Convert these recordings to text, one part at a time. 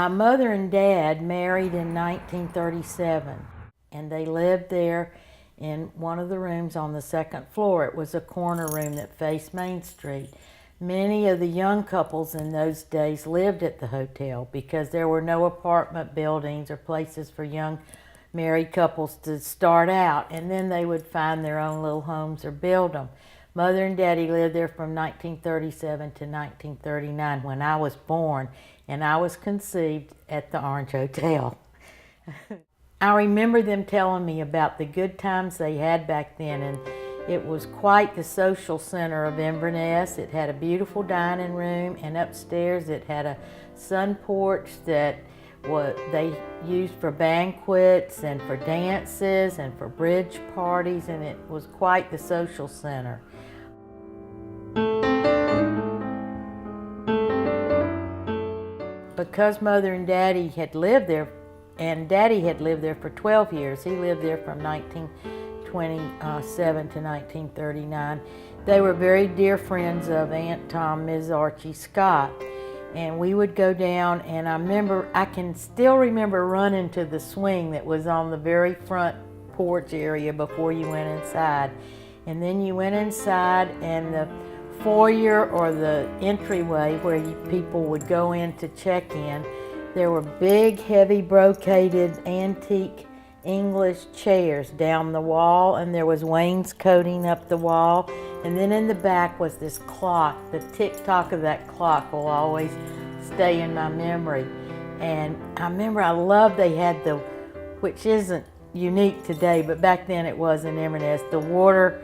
My mother and dad married in 1937, and they lived there in one of the rooms on the second floor. It was a corner room that faced Main Street. Many of the young couples in those days lived at the hotel because there were no apartment buildings or places for young married couples to start out, and then they would find their own little homes or build them. Mother and Daddy lived there from 1937 to 1939 when I was born, and I was conceived at the Orange Hotel. I remember them telling me about the good times they had back then, and it was quite the social center of Inverness. It had a beautiful dining room, and upstairs it had a sun porch that they used for banquets and for dances and for bridge parties, and it was quite the social center. Because Mother and Daddy had lived there, and Daddy had lived there for 12 years, he lived there from 1927 to 1939, they were very dear friends of Aunt Tom, Ms. Archie Scott. And we would go down, and I can still remember running to the swing that was on the very front porch area before you went inside. And then you went inside, and the foyer or the entryway where people would go in to check in, there were big, heavy, brocaded, antique English chairs down the wall, and there was wainscoting up the wall. And then in the back was this clock. The tick-tock of that clock will always stay in my memory. And I remember they had which isn't unique today, but back then it was in Inverness, the water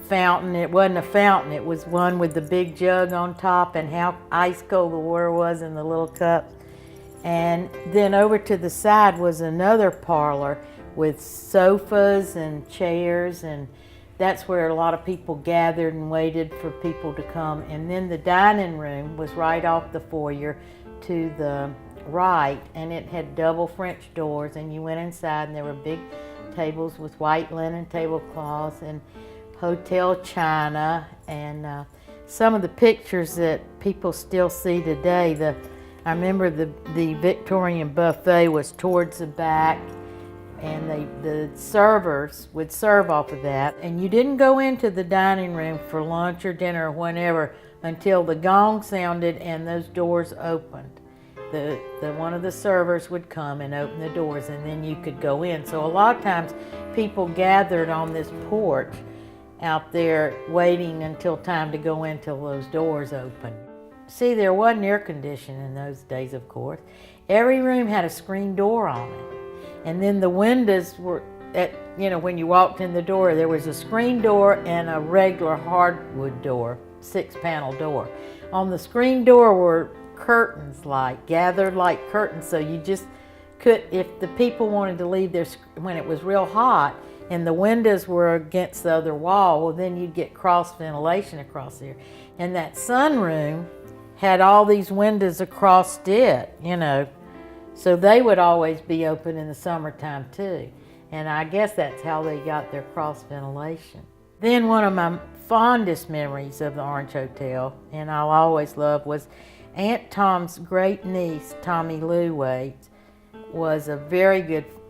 fountain. It wasn't a fountain, it was one with the big jug on top, and how ice cold the water was in the little cups. And then over to the side was another parlor with sofas and chairs, and that's where a lot of people gathered and waited for people to come. And then the dining room was right off the foyer to the right, and it had double French doors, and you went inside and there were big tables with white linen tablecloths and hotel china, and some of the pictures that people still see today. I remember the Victorian buffet was towards the back, and the servers would serve off of that. And you didn't go into the dining room for lunch or dinner or whenever until the gong sounded and those doors opened. One of the servers would come and open the doors, and then you could go in. So a lot of times people gathered on this porch out there waiting until time to go in till those doors opened. See, there wasn't air conditioning in those days, of course. Every room had a screen door on it. And then the windows were, when you walked in the door, there was a screen door and a regular hardwood door, 6-panel door. On the screen door were curtains, gathered like curtains, so you just could, if the people wanted to leave when it was real hot and the windows were against the other wall, well, then you'd get cross ventilation across there. And that sunroom had all these windows across it, so they would always be open in the summertime too. And I guess that's how they got their cross ventilation. Then one of my fondest memories of the Orange Hotel, and I'll always love, was Aunt Tom's great niece, Tommie Lou was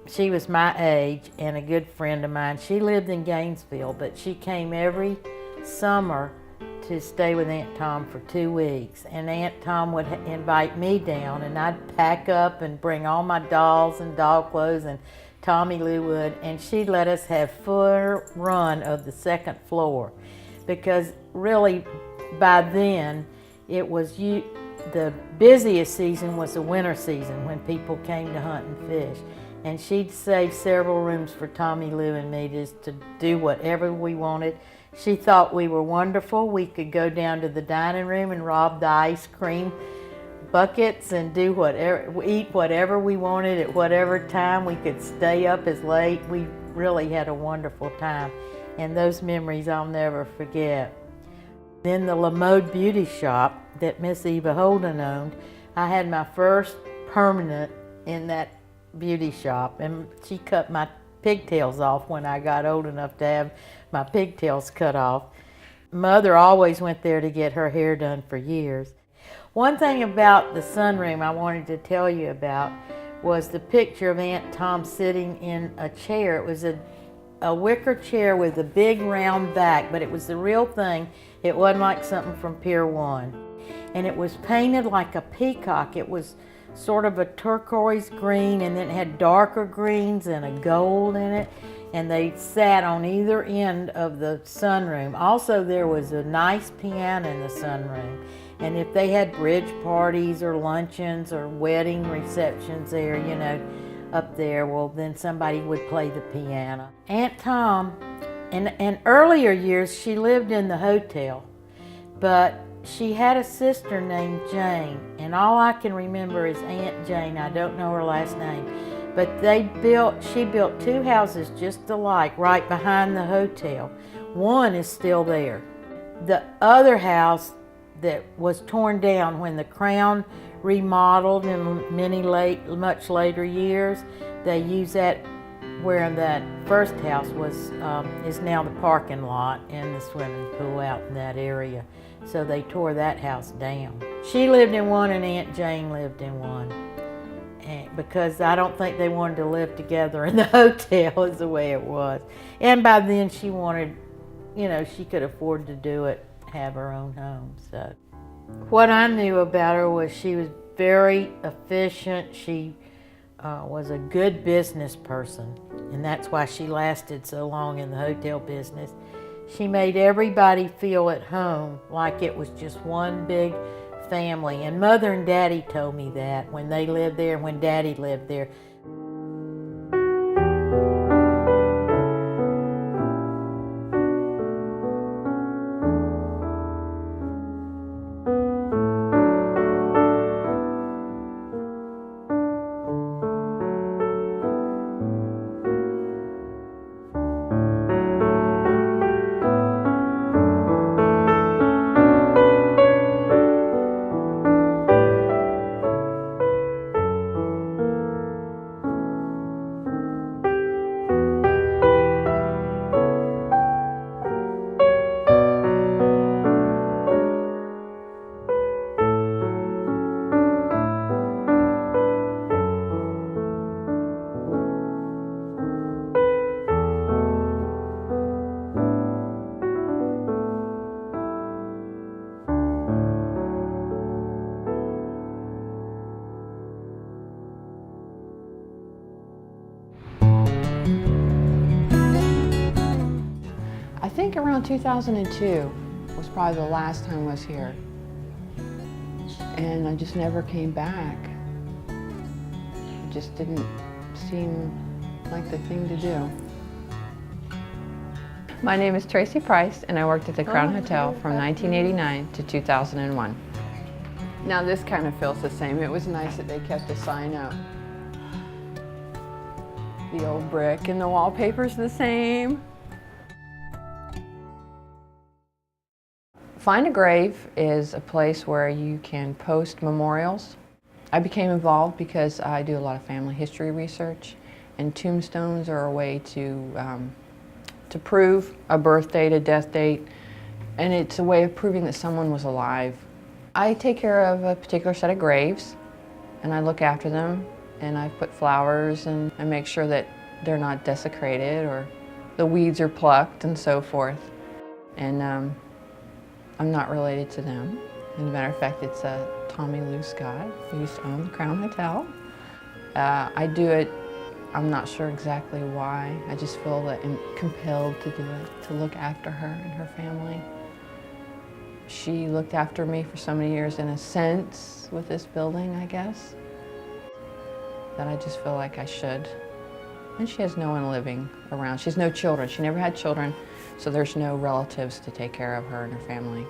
she was my age and a good friend of mine. She lived in Gainesville, but she came every summer to stay with Aunt Tom for 2 weeks. And Aunt Tom would invite me down, and I'd pack up and bring all my dolls and doll clothes, and Tommie Lou would, and she'd let us have full run of the second floor, because really by then it was the busiest season was the winter season when people came to hunt and fish. And she'd save several rooms for Tommie Lou and me just to do whatever we wanted. She thought we were wonderful. We could go down to the dining room and rob the ice cream buckets and eat whatever we wanted at whatever time. We could stay up as late. We really had a wonderful time, and those memories I'll never forget. Then the LaFond beauty shop that Miss Eva Holden owned, I had my first permanent in that beauty shop, and she cut my pigtails off when I got old enough to have my pigtails cut off. Mother always went there to get her hair done for years. One thing about the sunroom I wanted to tell you about was the picture of Aunt Tom sitting in a chair. It was a wicker chair with a big round back, but it was the real thing. It wasn't like something from Pier 1. And it was painted like a peacock. It was sort of a turquoise green, and then it had darker greens and a gold in it. And they sat on either end of the sunroom. Also, there was a nice piano in the sunroom. And if they had bridge parties or luncheons or wedding receptions there, you know, up there, well, then somebody would play the piano. Aunt Tom, in earlier years, she lived in the hotel, but she had a sister named Jane, and all I can remember is Aunt Jane. I don't know her last name, but she built two houses just alike right behind the hotel. One is still there. The other house that was torn down when the Crown remodeled in much later years, they used that where that first house was, is now the parking lot and the swimming pool out in that area. So they tore that house down. She lived in one and Aunt Jane lived in one. Because I don't think they wanted to live together in the hotel is the way it was. And by then she wanted, you know, she could afford to do it, have her own home. So what I knew about her was she was very efficient. She was a good business person, and that's why she lasted so long in the hotel business. She made everybody feel at home, like it was just one big family. And Mother and Daddy told me that when they lived there, when Daddy lived there. I think around 2002 was probably the last time I was here. And I just never came back. It just didn't seem like the thing to do. My name is Tracy Price, and I worked at the Crown Hotel from 1989 to 2001. Now this kind of feels the same. It was nice that they kept the sign up. The old brick and the wallpaper's the same. Find a Grave is a place where you can post memorials. I became involved because I do a lot of family history research, and tombstones are a way to prove a birth date, a death date, and it's a way of proving that someone was alive. I take care of a particular set of graves, and I look after them, and I put flowers, and I make sure that they're not desecrated or the weeds are plucked and so forth. And I'm not related to them. As a matter of fact, it's Tommie Lou Scott, who used to own the Crown Hotel. I do it, I'm not sure exactly why. I just feel that I'm compelled to do it, to look after her and her family. She looked after me for so many years in a sense with this building, I guess, that I just feel like I should. And she has no one living around. She has no children. She never had children, so there's no relatives to take care of her and her family.